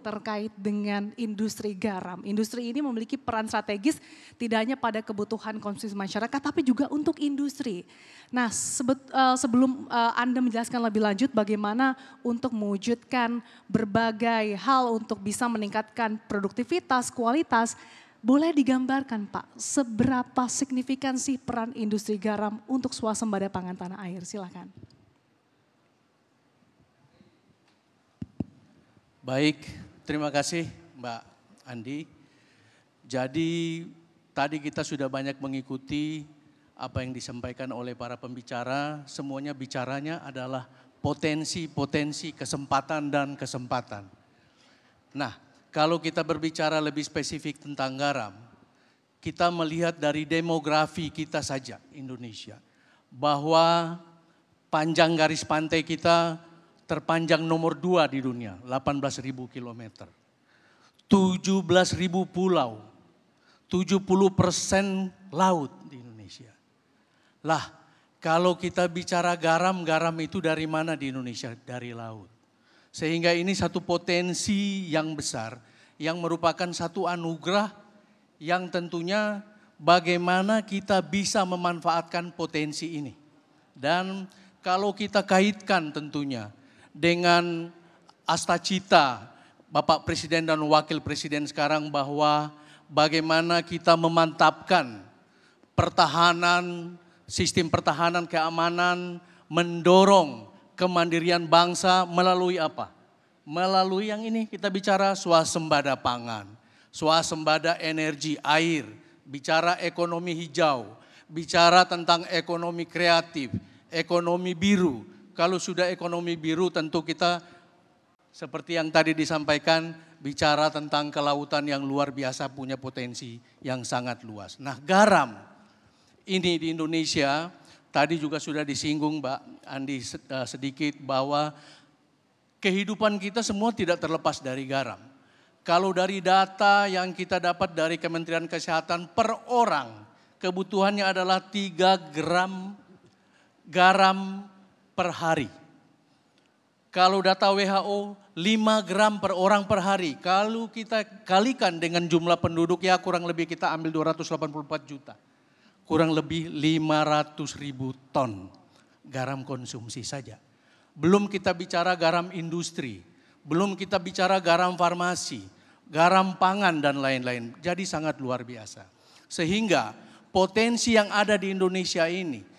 terkait dengan industri garam. Industri ini memiliki peran strategis tidak hanya pada kebutuhan konsumsi masyarakat tapi juga untuk industri. Nah sebelum Anda menjelaskan lebih lanjut bagaimana untuk mewujudkan berbagai hal untuk bisa meningkatkan produktivitas, kualitas, boleh digambarkan Pak seberapa signifikansi peran industri garam untuk swasembada pangan tanah air? Silakan. Baik, terima kasih Mbak Andi. Jadi tadi kita sudah banyak mengikuti apa yang disampaikan oleh para pembicara. Semuanya bicaranya adalah potensi-potensi, kesempatan dan kesempatan. Nah, kalau kita berbicara lebih spesifik tentang garam, kita melihat dari demografi kita saja Indonesia. Bahwa panjang garis pantai kita terpanjang nomor 2 di dunia, 18.000 kilometer. 17.000 pulau, 70% laut di Indonesia. Lah, kalau kita bicara garam, garam itu dari mana di Indonesia? Dari laut. Sehingga ini satu potensi yang besar, yang merupakan satu anugerah yang tentunya bagaimana kita bisa memanfaatkan potensi ini. Dan kalau kita kaitkan tentunya dengan astacita Bapak Presiden dan Wakil Presiden sekarang bahwa bagaimana kita memantapkan pertahanan, sistem pertahanan keamanan, mendorong kemandirian bangsa melalui apa? Melalui yang ini kita bicara swasembada pangan, swasembada energi, air, bicara ekonomi hijau, bicara tentang ekonomi kreatif, ekonomi biru. Kalau sudah ekonomi biru tentu kita seperti yang tadi disampaikan bicara tentang kelautan yang luar biasa punya potensi yang sangat luas. Nah garam ini di Indonesia tadi juga sudah disinggung Mbak Andi sedikit bahwa kehidupan kita semua tidak terlepas dari garam. Kalau dari data yang kita dapat dari Kementerian Kesehatan per orang kebutuhannya adalah 3 gram garam per hari. Kalau data WHO 5 gram per orang per hari. Kalau kita kalikan dengan jumlah penduduk ya kurang lebih kita ambil 284 juta. Kurang lebih 500 ribu ton garam konsumsi saja. Belum kita bicara garam industri, belum kita bicara garam farmasi, garam pangan dan lain-lain. Jadi sangat luar biasa. Sehingga potensi yang ada di Indonesia ini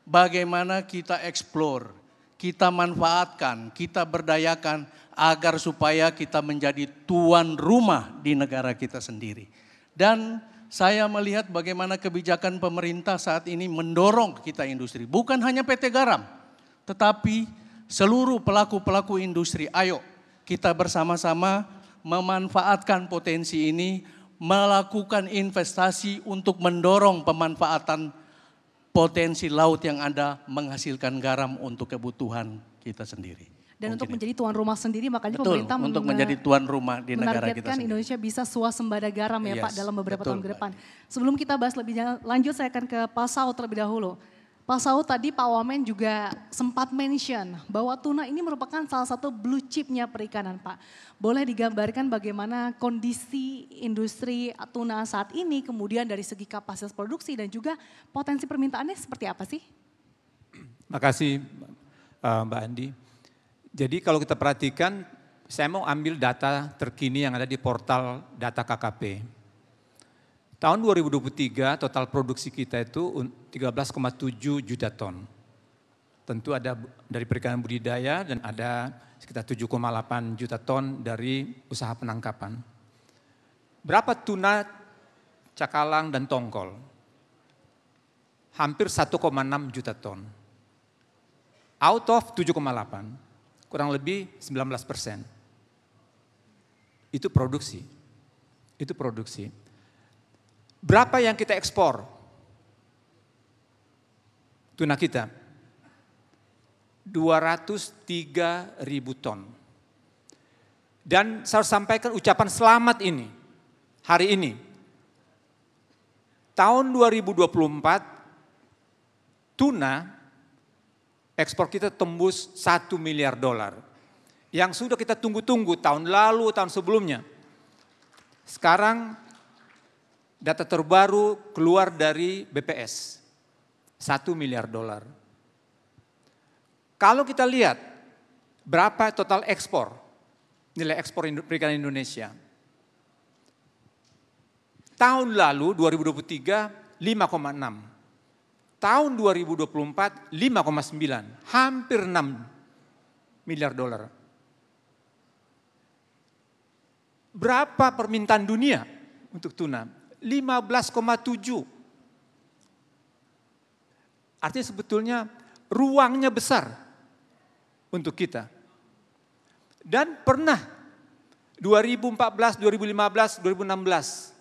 bagaimana kita eksplor, kita manfaatkan, kita berdayakan agar supaya kita menjadi tuan rumah di negara kita sendiri. Dan saya melihat bagaimana kebijakan pemerintah saat ini mendorong kita industri. Bukan hanya PT Garam, tetapi seluruh pelaku-pelaku industri. Ayo kita bersama-sama memanfaatkan potensi ini, melakukan investasi untuk mendorong pemanfaatan potensi laut yang ada menghasilkan garam untuk kebutuhan kita sendiri. Dan mungkin untuk menjadi tuan rumah sendiri makanya betul, pemerintah untuk menjadi tuan rumah di negara kita sendiri. Indonesia bisa swasembada garam ya Pak dalam beberapa tahun ke depan. Mbak. Sebelum kita bahas lebih lanjut saya akan ke Pak Saud terlebih dahulu. Pak Saud tadi Pak Wamen juga sempat mention bahwa tuna ini merupakan salah satu blue chipnya perikanan Pak. Boleh digambarkan bagaimana kondisi industri tuna saat ini, kemudian dari segi kapasitas produksi dan juga potensi permintaannya seperti apa sih? Makasih Mbak Andi. Jadi kalau kita perhatikan, saya mau ambil data terkini yang ada di portal data KKP. Tahun 2023 total produksi kita itu 13,7 juta ton. Tentu ada dari perikanan budidaya dan ada sekitar 7,8 juta ton dari usaha penangkapan. Berapa tuna, cakalang dan tongkol? Hampir 1,6 juta ton. Out of 7,8, kurang lebih 19%. Itu produksi. Itu produksi. Berapa yang kita ekspor? Tuna kita 203 ribu ton. Dan saya harus sampaikan ucapan selamat ini, hari ini. Tahun 2024, tuna ekspor kita tembus $1 miliar. yang sudah kita tunggu-tunggu tahun lalu, tahun sebelumnya. Sekarang data terbaru keluar dari BPS, 1 miliar dolar. Kalau kita lihat berapa total ekspor, nilai ekspor perikanan Indonesia. Tahun lalu 2023 5,6. Tahun 2024 5,9. Hampir 6 miliar dolar. Berapa permintaan dunia untuk tuna? 15,7. Artinya sebetulnya ruangnya besar untuk kita. Dan pernah 2014, 2015, 2016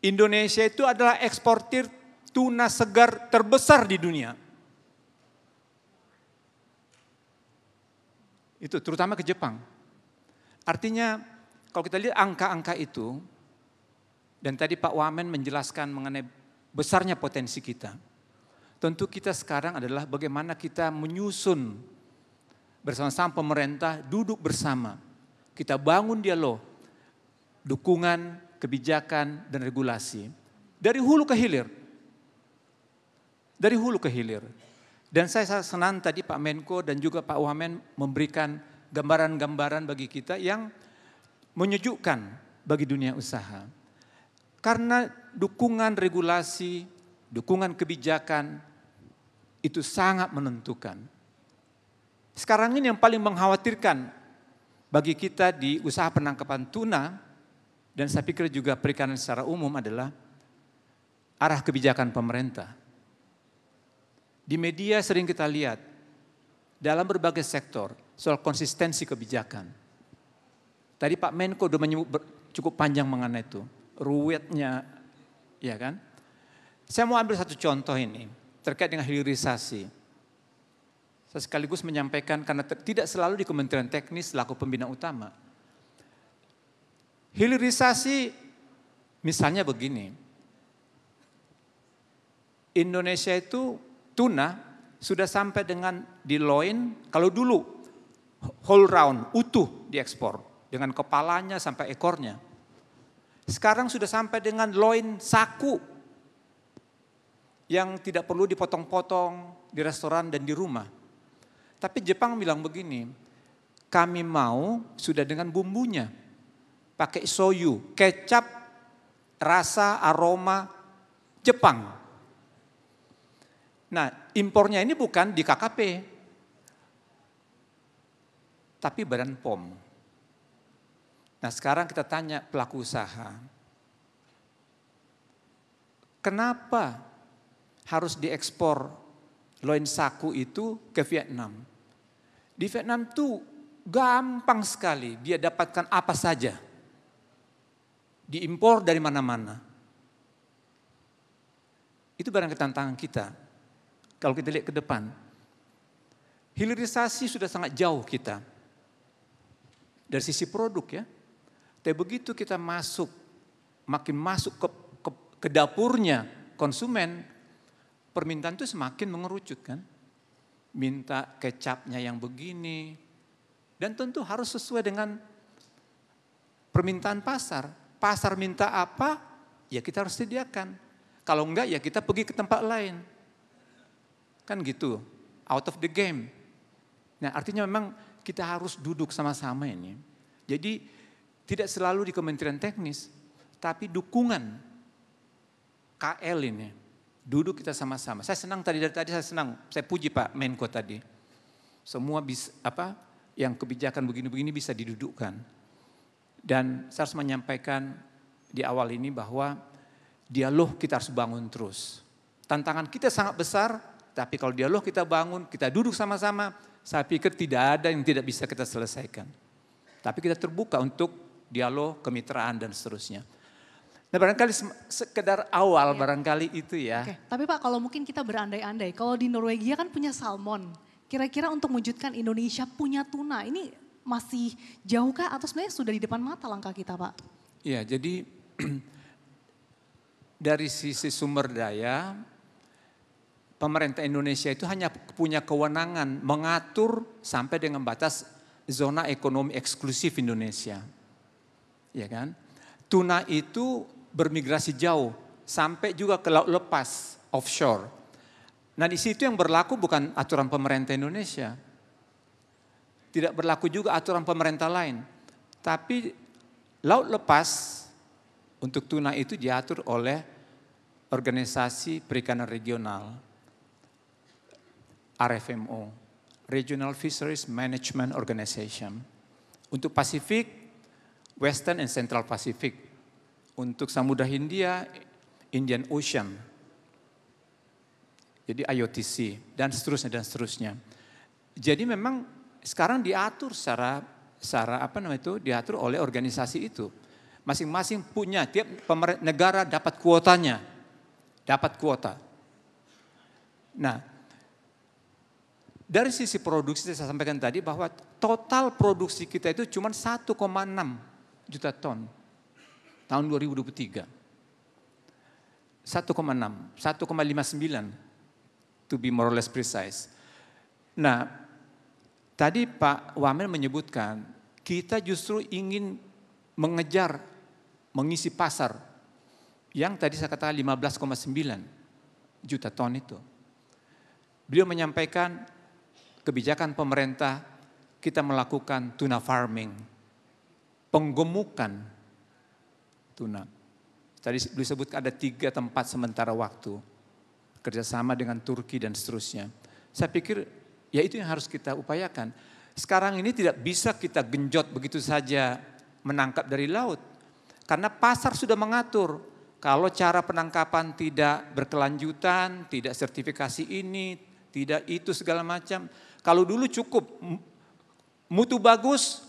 Indonesia itu adalah eksportir tuna segar terbesar di dunia. Itu terutama ke Jepang. Artinya kalau kita lihat angka-angka itu, dan tadi Pak Wamen menjelaskan mengenai besarnya potensi kita. Tentu kita sekarang adalah bagaimana kita menyusun bersama-sama pemerintah, duduk bersama. Kita bangun dialog, dukungan, kebijakan, dan regulasi. Dari hulu ke hilir. Dari hulu ke hilir. Dan saya senang tadi Pak Menko dan juga Pak Wamen memberikan gambaran-gambaran bagi kita yang menyejukkan bagi dunia usaha. Karena dukungan regulasi, dukungan kebijakan itu sangat menentukan. Sekarang ini yang paling mengkhawatirkan bagi kita di usaha penangkapan tuna, dan saya pikir juga perikanan secara umum adalah arah kebijakan pemerintah. Di media sering kita lihat dalam berbagai sektor soal konsistensi kebijakan. Tadi Pak Menko sudah menyebut cukup panjang mengenai itu. Ruwetnya, ya kan? Saya mau ambil satu contoh ini terkait dengan hilirisasi. Saya sekaligus menyampaikan karena tidak selalu di Kementerian Teknis selaku pembina utama. Hilirisasi misalnya begini. Indonesia itu tuna sudah sampai dengan di loin, kalau dulu whole round, utuh diekspor dengan kepalanya sampai ekornya. Sekarang sudah sampai dengan loin saku yang tidak perlu dipotong-potong di restoran dan di rumah. Tapi Jepang bilang begini, kami mau sudah dengan bumbunya. Pakai soyu, kecap, rasa, aroma Jepang. Nah, impornya ini bukan di KKP, tapi Badan POM. Nah, sekarang kita tanya pelaku usaha, kenapa harus diekspor loin saku itu ke Vietnam? Di Vietnam tuh gampang sekali dia dapatkan apa saja. Diimpor dari mana-mana. Itu barangkali tantangan kita. Kalau kita lihat ke depan. Hilirisasi sudah sangat jauh kita. Dari sisi produk ya. Tapi begitu kita makin masuk ke dapurnya konsumen, permintaan itu semakin mengerucut kan. Minta kecapnya yang begini. Dan tentu harus sesuai dengan permintaan pasar. Pasar minta apa, ya kita harus sediakan. Kalau enggak, ya kita pergi ke tempat lain. Kan gitu, out of the game. Nah artinya memang kita harus duduk sama-sama ini. Jadi tidak selalu di Kementerian Teknis, tapi dukungan KL ini. Duduk kita sama-sama. Saya senang dari tadi saya senang, saya puji Pak Menko tadi. Semua bisa, yang kebijakan begini-begini bisa didudukkan. Dan saya harus menyampaikan di awal ini bahwa dialog kita harus bangun terus. Tantangan kita sangat besar, tapi kalau dialog kita bangun, kita duduk sama-sama, saya pikir tidak ada yang tidak bisa kita selesaikan. Tapi kita terbuka untuk dialog, kemitraan dan seterusnya. Nah barangkali sekedar awal barangkali itu ya. Oke, tapi Pak kalau mungkin kita berandai-andai, kalau di Norwegia kan punya salmon. Kira-kira untuk mewujudkan Indonesia punya tuna, ini masih jauhkah atau sebenarnya sudah di depan mata langkah kita Pak? Ya jadi dari sisi sumber daya, pemerintah Indonesia itu hanya punya kewenangan mengatur sampai dengan batas zona ekonomi eksklusif Indonesia. Ya kan? Tuna itu bermigrasi jauh sampai juga ke laut lepas offshore. Nah, di situ yang berlaku bukan aturan pemerintah Indonesia. Tidak berlaku juga aturan pemerintah lain. Tapi laut lepas untuk tuna itu diatur oleh organisasi perikanan regional, RFMO, Regional Fisheries Management Organization. Untuk Pasifik, Western and Central Pacific. Untuk Samudra Hindia, Indian Ocean. Jadi IOTC dan seterusnya dan seterusnya. Jadi memang sekarang diatur secara diatur oleh organisasi itu. Masing-masing punya, tiap negara dapat kuotanya. Dapat kuota. Nah, dari sisi produksi saya sampaikan tadi bahwa total produksi kita itu cuma 1,6 juta ton tahun 2023. 1,59 to be more or less precise. Nah, tadi Pak Wamel menyebutkan kita justru ingin mengejar, mengisi pasar yang tadi saya katakan 15,9 juta ton itu. Beliau menyampaikan kebijakan pemerintah kita melakukan tuna farming, penggemukan tuna. Tadi beliau sebutkan ada 3 tempat sementara waktu, kerjasama dengan Turki dan seterusnya. Saya pikir ya itu yang harus kita upayakan. Sekarang ini tidak bisa kita genjot begitu saja menangkap dari laut. Karena pasar sudah mengatur. Kalau cara penangkapan tidak berkelanjutan, tidak sertifikasi ini, tidak itu segala macam. Kalau dulu cukup mutu bagus,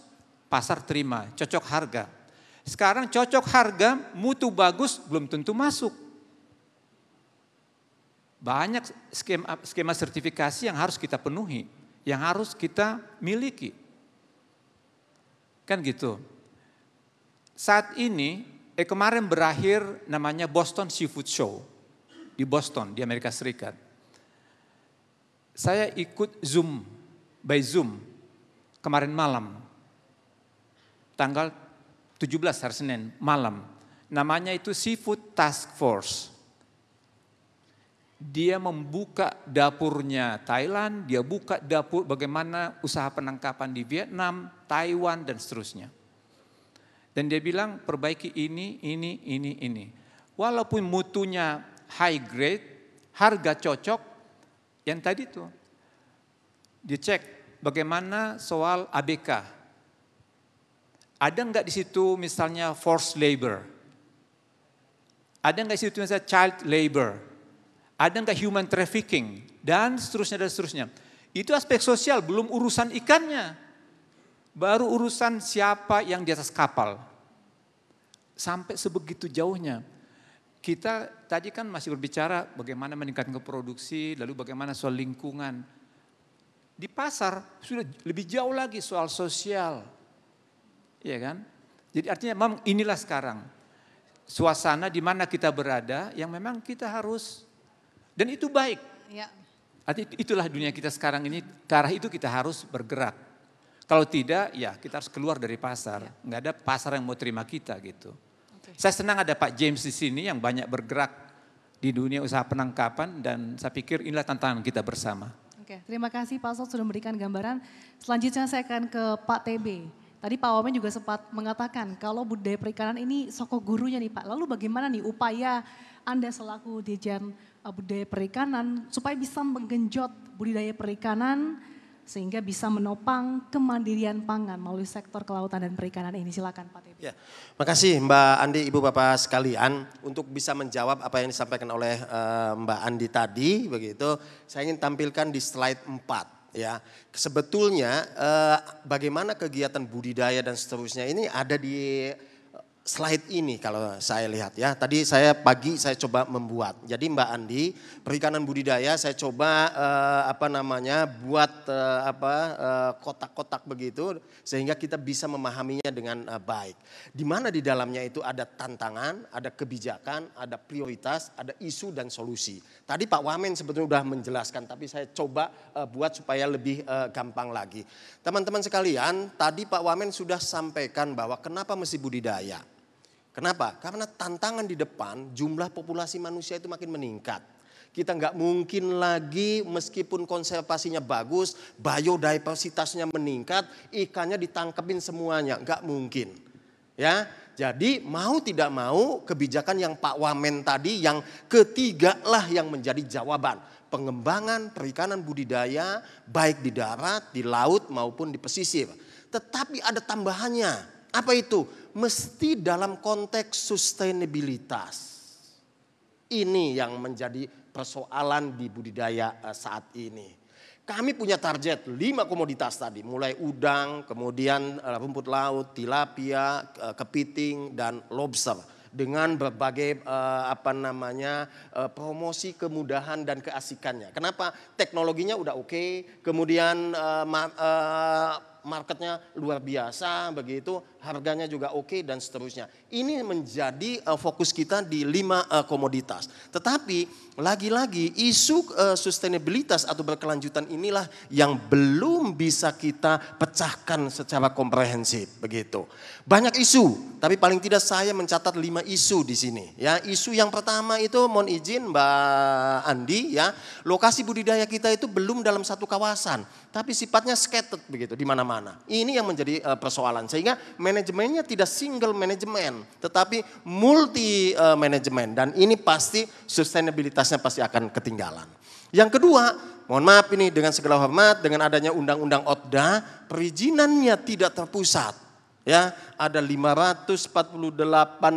pasar terima, cocok harga. Sekarang cocok harga, mutu bagus belum tentu masuk. Banyak skema sertifikasi yang harus kita penuhi, yang harus kita miliki. Kan gitu. Saat ini, kemarin berakhir namanya Boston Seafood Show di Boston, di Amerika Serikat. Saya ikut by Zoom kemarin malam, tanggal 17 hari Senin malam. Namanya itu Seafood Task Force. Dia membuka dapurnya Thailand, dia buka dapur bagaimana usaha penangkapan di Vietnam, Taiwan, dan seterusnya. Dan dia bilang perbaiki ini. Walaupun mutunya high grade, harga cocok, yang tadi tuh dicek bagaimana soal ABK. Ada enggak di situ misalnya forced labor? Ada enggak di situ misalnya child labor? Ada enggak human trafficking? Dan seterusnya dan seterusnya. Itu aspek sosial, belum urusan ikannya. Baru urusan siapa yang di atas kapal. Sampai sebegitu jauhnya. Kita tadi kan masih berbicara bagaimana meningkatkan produksi, lalu bagaimana soal lingkungan. Di pasar sudah lebih jauh lagi soal sosial. Iya kan? Jadi artinya memang inilah sekarang suasana di mana kita berada yang memang kita harus, dan itu baik. Ya. Artinya itulah dunia kita sekarang ini, ke arah itu kita harus bergerak. Kalau tidak, ya kita harus keluar dari pasar. Nggak ada pasar yang mau terima kita gitu. Okay. Saya senang ada Pak James di sini yang banyak bergerak di dunia usaha penangkapan dan saya pikir inilah tantangan kita bersama. Oke, terima kasih Pak Sol sudah memberikan gambaran. Selanjutnya saya akan ke Pak TB. Tadi Pak Wamen juga sempat mengatakan kalau budaya perikanan ini sokok gurunya nih Pak. Lalu bagaimana nih upaya Anda selaku Dirjen Budaya Perikanan supaya bisa menggenjot budidaya perikanan sehingga bisa menopang kemandirian pangan melalui sektor kelautan dan perikanan ini. Silakan Pak TB. Ya, makasih Mbak Andi, Ibu Bapak sekalian untuk bisa menjawab apa yang disampaikan oleh Mbak Andi tadi begitu. Saya ingin tampilkan di slide 4 ya. Sebetulnya bagaimana kegiatan budidaya dan seterusnya ini ada di slide ini kalau saya lihat ya. Tadi pagi saya coba membuat. Jadi Mbak Andi, perikanan budidaya saya coba buat kotak-kotak begitu sehingga kita bisa memahaminya dengan baik. Di mana di dalamnya itu ada tantangan, ada kebijakan, ada prioritas, ada isu dan solusi. Tadi Pak Wamen sebetulnya sudah menjelaskan, tapi saya coba buat supaya lebih gampang lagi. Teman-teman sekalian, tadi Pak Wamen sudah sampaikan bahwa kenapa mesti budidaya. Kenapa? Karena tantangan di depan jumlah populasi manusia itu makin meningkat. Kita nggak mungkin lagi meskipun konservasinya bagus, biodiversitasnya meningkat, ikannya ditangkepin semuanya, nggak mungkin. Ya, jadi mau tidak mau kebijakan yang Pak Wamen tadi yang ketiga lah yang menjadi jawaban. Pengembangan perikanan budidaya baik di darat, di laut maupun di pesisir. Tetapi ada tambahannya. Apa itu? Mesti dalam konteks sustainabilitas. Ini yang menjadi persoalan di budidaya saat ini. Kami punya target 5 komoditas tadi, mulai udang, kemudian rumput laut, tilapia, kepiting, dan lobster. Dengan berbagai promosi kemudahan dan keasikannya. Kenapa? Teknologinya udah oke, kemudian marketnya luar biasa begitu, harganya juga oke dan seterusnya. Ini menjadi fokus kita di 5 komoditas. Tetapi lagi-lagi isu sustainabilitas atau berkelanjutan inilah yang belum bisa kita pecahkan secara komprehensif begitu. Banyak isu, tapi paling tidak saya mencatat 5 isu di sini. Ya, isu yang pertama itu mohon izin Mbak Andi ya, lokasi budidaya kita itu belum dalam satu kawasan, tapi sifatnya scattered begitu di mana-mana. Ini yang menjadi persoalan sehingga manajemennya tidak single manajemen, tetapi multi manajemen dan ini pasti sustainabilitasnya pasti akan ketinggalan. Yang kedua, mohon maaf ini dengan segala hormat, dengan adanya undang-undang OTDA, perizinannya tidak terpusat. Ya, ada 548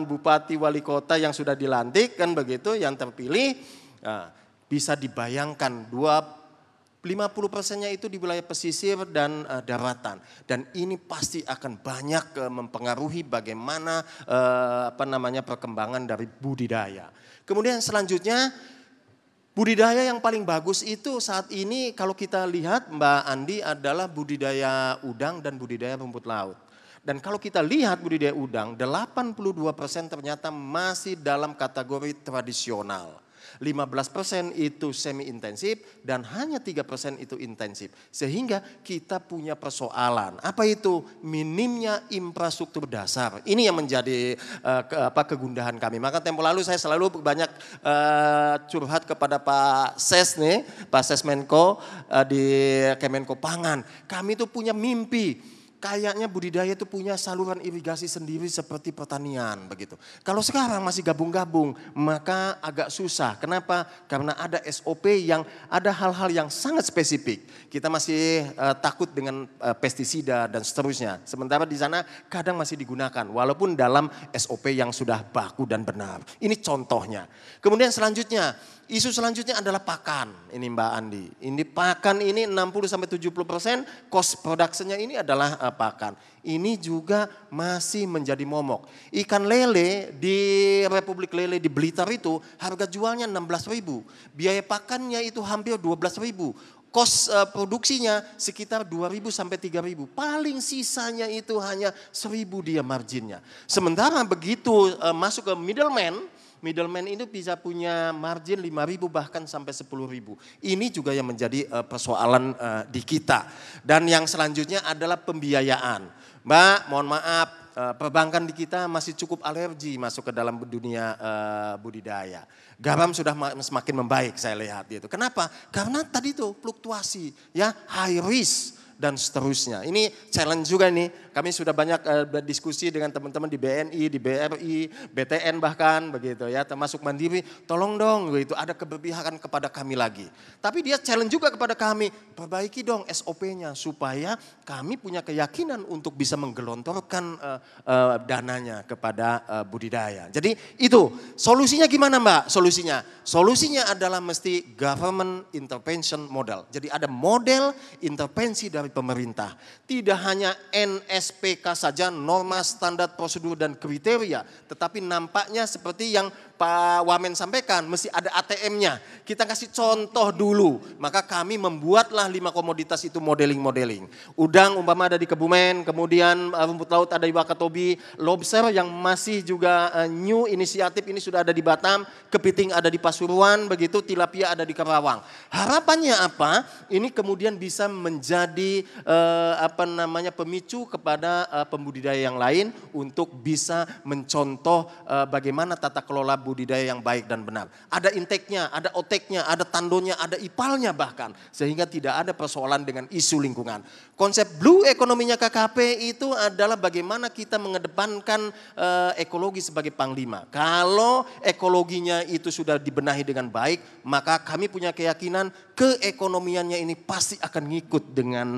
bupati wali kota yang sudah dilantik kan begitu, yang terpilih. Nah, bisa dibayangkan 50%-nya itu di wilayah pesisir dan daratan, dan ini pasti akan banyak mempengaruhi bagaimana perkembangan dari budidaya. Kemudian selanjutnya budidaya yang paling bagus itu saat ini kalau kita lihat Mbak Andi adalah budidaya udang dan budidaya rumput laut. Dan kalau kita lihat budidaya udang 82% ternyata masih dalam kategori tradisional. 15% itu semi intensif dan hanya 3% itu intensif. Sehingga kita punya persoalan. Apa itu? Minimnya infrastruktur dasar. Ini yang menjadi kegundahan kami. Maka tempo lalu saya selalu banyak curhat kepada Pak Ses nih, Pak Ses Menko di Kemenko Pangan. Kami itu punya mimpi. Kayaknya budidaya itu punya saluran irigasi sendiri seperti pertanian begitu. Kalau sekarang masih gabung-gabung maka agak susah. Kenapa? Karena ada SOP yang ada hal-hal yang sangat spesifik. Kita masih takut dengan pestisida dan seterusnya. Sementara di sana kadang masih digunakan walaupun dalam SOP yang sudah baku dan benar. Ini contohnya. Kemudian selanjutnya, isu selanjutnya adalah pakan. Ini Mbak Andi. Ini pakan ini 60-70% cost production-nya ini adalah pakan. Ini juga masih menjadi momok. Ikan lele di Republik Lele di Blitar itu harga jualnya 16.000. Biaya pakannya itu hampir 12.000. Kos produksinya sekitar 2.000 sampai 3.000. Paling sisanya itu hanya 1.000 dia marginnya. Sementara begitu masuk ke middleman itu bisa punya margin 5.000 bahkan sampai 10.000. Ini juga yang menjadi persoalan di kita. Dan yang selanjutnya adalah pembiayaan. Mbak, mohon maaf, perbankan di kita masih cukup alergi masuk ke dalam dunia budidaya. Garam sudah semakin membaik saya lihat itu. Kenapa? Karena tadi itu fluktuasi, ya high risk dan seterusnya. Ini challenge juga nih. Kami sudah banyak berdiskusi dengan teman-teman di BNI, di BRI, BTN bahkan begitu ya, termasuk Mandiri. Tolong dong gitu, ada keberpihakan kepada kami lagi. Tapi dia challenge juga kepada kami, perbaiki dong SOP-nya supaya kami punya keyakinan untuk bisa menggelontorkan dananya kepada budidaya. Jadi itu solusinya gimana Mbak? Solusinya adalah mesti government intervention model. Jadi ada model intervensi dari pemerintah. Tidak hanya NS SPK saja, norma standar prosedur dan kriteria. Tetapi nampaknya seperti yang Pak Wamen sampaikan, mesti ada ATM-nya. Kita kasih contoh dulu. Maka kami membuatlah 5 komoditas itu modeling-modeling. Udang umpama ada di Kebumen, kemudian rumput laut ada di Wakatobi, lobster yang masih juga new inisiatif ini sudah ada di Batam, kepiting ada di Pasuruan, begitu tilapia ada di Karawang. Harapannya apa? Ini kemudian bisa menjadi pemicu kepada pembudidaya yang lain untuk bisa mencontoh bagaimana tata kelola budidaya yang baik dan benar. Ada intake-nya, ada outtake-nya, ada tandonya, ada ipalnya bahkan. Sehingga tidak ada persoalan dengan isu lingkungan. Konsep blue ekonominya KKP itu adalah bagaimana kita mengedepankan ekologi sebagai panglima. Kalau ekologinya itu sudah dibenahi dengan baik, maka kami punya keyakinan keekonomiannya ini pasti akan ngikut dengan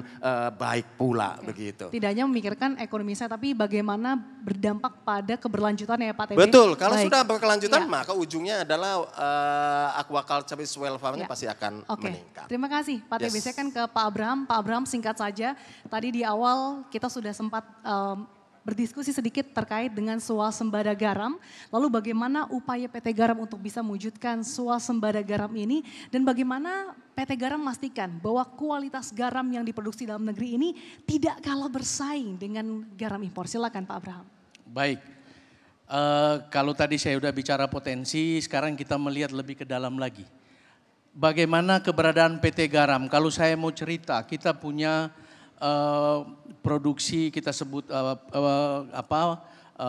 baik pula. Begitu. Tidak hanya memikirkan ekonomi saya, tapi bagaimana berdampak pada keberlanjutan ya Pak TB. Betul, kalau baik. sudah berkelanjutan Ya. maka ujungnya adalah aquaculture well farmnya pasti akan meningkat. Terima kasih Pak TB. Saya kan ke Pak Abraham. Pak Abraham singkat saja, tadi di awal kita sudah sempat berdiskusi sedikit terkait dengan swasembada garam. Lalu bagaimana upaya PT Garam untuk bisa mewujudkan swasembada garam ini dan bagaimana PT Garam memastikan bahwa kualitas garam yang diproduksi dalam negeri ini tidak kalah bersaing dengan garam impor. Silakan Pak Abraham. Baik, kalau tadi saya sudah bicara potensi, sekarang kita melihat lebih ke dalam lagi. Bagaimana keberadaan PT Garam? Kalau saya mau cerita, kita punya produksi, kita sebut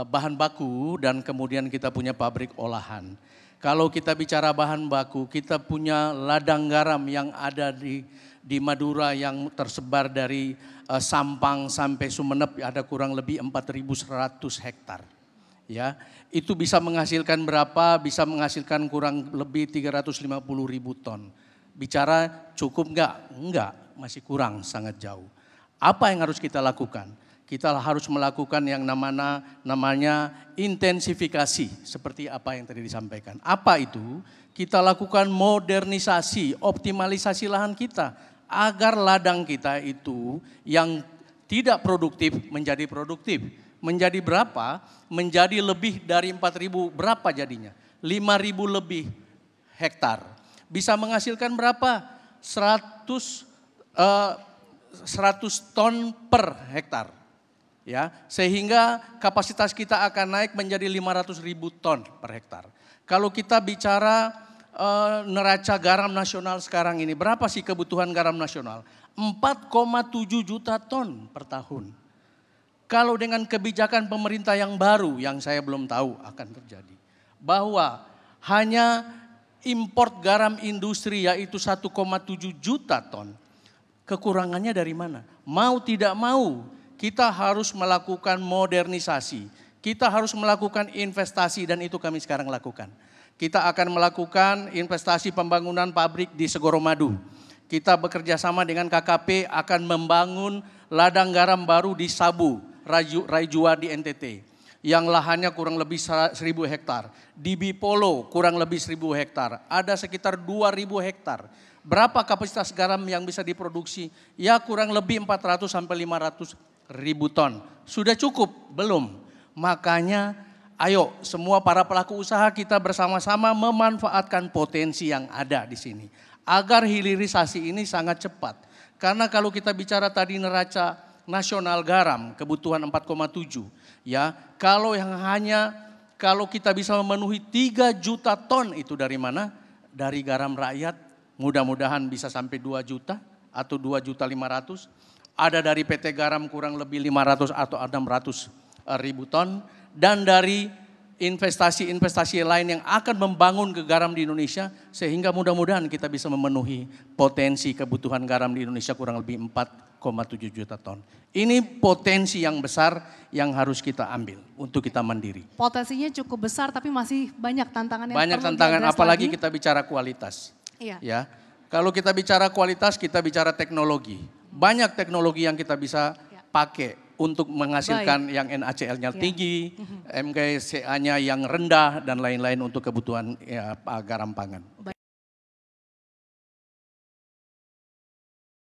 bahan baku dan kemudian kita punya pabrik olahan. Kalau kita bicara bahan baku, kita punya ladang garam yang ada di Madura yang tersebar dari Sampang sampai Sumeneb, ada kurang lebih 4.100 hektar. Ya, itu bisa menghasilkan berapa? Bisa menghasilkan kurang lebih 350.000 ton. Bicara cukup enggak? Enggak, masih kurang, sangat jauh. Apa yang harus kita lakukan? Kita harus melakukan yang namanya intensifikasi, seperti apa yang tadi disampaikan. Apa itu? Kita lakukan modernisasi, optimalisasi lahan kita, agar ladang kita itu yang tidak produktif menjadi produktif. Menjadi berapa? Menjadi lebih dari 4.000, berapa jadinya? 5.000 lebih hektar. Bisa menghasilkan berapa? 100 ton per hektar. Ya, sehingga kapasitas kita akan naik menjadi 500.000 ton per hektar. Kalau kita bicara neraca garam nasional sekarang ini, berapa sih kebutuhan garam nasional? 4,7 juta ton per tahun. Kalau dengan kebijakan pemerintah yang baru, yang saya belum tahu akan terjadi, bahwa hanya import garam industri yaitu 1,7 juta ton, kekurangannya dari mana? Mau tidak mau, kita harus melakukan modernisasi, kita harus melakukan investasi dan itu kami sekarang lakukan. Kita akan melakukan investasi pembangunan pabrik di Segoromadu. Kita bekerja sama dengan KKP akan membangun ladang garam baru di Sabu, Raijua di NTT. Yang lahannya kurang lebih 1.000 hektar. Di Bipolo kurang lebih 1.000 hektar. Ada sekitar 2.000 hektar. Berapa kapasitas garam yang bisa diproduksi? Ya kurang lebih 400 sampai 500 ribu ton. Sudah cukup? Belum. Makanya ayo semua para pelaku usaha kita bersama-sama memanfaatkan potensi yang ada di sini. Agar hilirisasi ini sangat cepat. Karena kalau kita bicara tadi neraca nasional garam kebutuhan 4,7 ya, kalau kita bisa memenuhi 3 juta ton itu dari mana? Dari garam rakyat, mudah-mudahan bisa sampai 2 juta atau 2.500.000. Ada dari PT Garam kurang lebih 500 atau 600 ribu ton dan dari investasi-investasi lain yang akan membangun ke garam di Indonesia sehingga mudah-mudahan kita bisa memenuhi potensi kebutuhan garam di Indonesia kurang lebih 4,7 juta ton. Ini potensi yang besar yang harus kita ambil untuk kita mandiri. Potensinya cukup besar tapi masih banyak tantangan yang banyak perlu tantangan diadres apalagi lagi. kita bicara kualitas. Iya. Ya. Kalau kita bicara kualitas kita bicara teknologi. Banyak teknologi yang kita bisa pakai untuk menghasilkan yang NaCl-nya tinggi, MgCA-nya yang rendah dan lain-lain untuk kebutuhan garam pangan.